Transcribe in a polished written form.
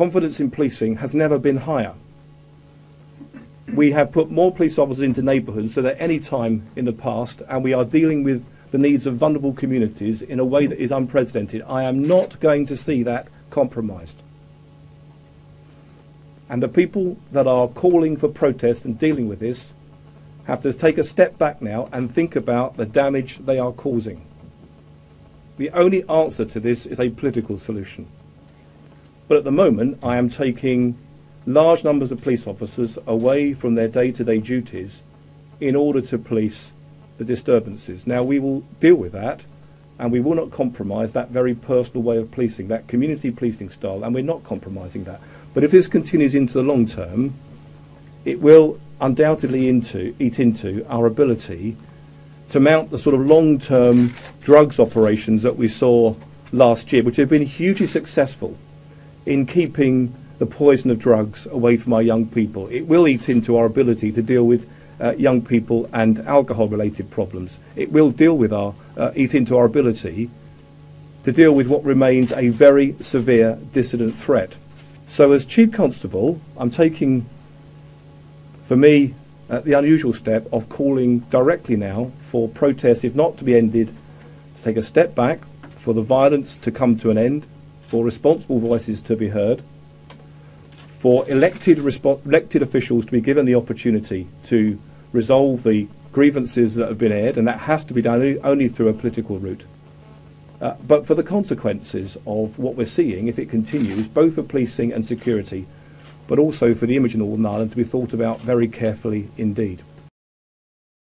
confidence in policing has never been higher. We have put more police officers into neighbourhoods than at any time in the past, and we are dealing with the needs of vulnerable communities in a way that is unprecedented. I am not going to see that compromised. And the people that are calling for protest and dealing with this have to take a step back now and think about the damage they are causing. The only answer to this is a political solution. But at the moment, I am taking large numbers of police officers away from their day-to-day duties in order to police the disturbances. Now, we will deal with that, and we will not compromise that very personal way of policing, that community policing style, and we're not compromising that. But if this continues into the long term, it will undoubtedly eat into our ability to mount the sort of long-term drugs operations that we saw last year, which have been hugely successful in keeping the poison of drugs away from our young people. It will eat into our ability to deal with young people and alcohol-related problems. It will eat into our ability to deal with what remains a very severe dissident threat. So as Chief Constable, I'm taking, for me, the unusual step of calling directly now for protests, if not to be ended, to take a step back, for the violence to come to an end, for responsible voices to be heard, for elected officials to be given the opportunity to resolve the grievances that have been aired, and that has to be done only through a political route. But for the consequences of what we're seeing, if it continues, both for policing and security, but also for the image in Northern Ireland, to be thought about very carefully indeed.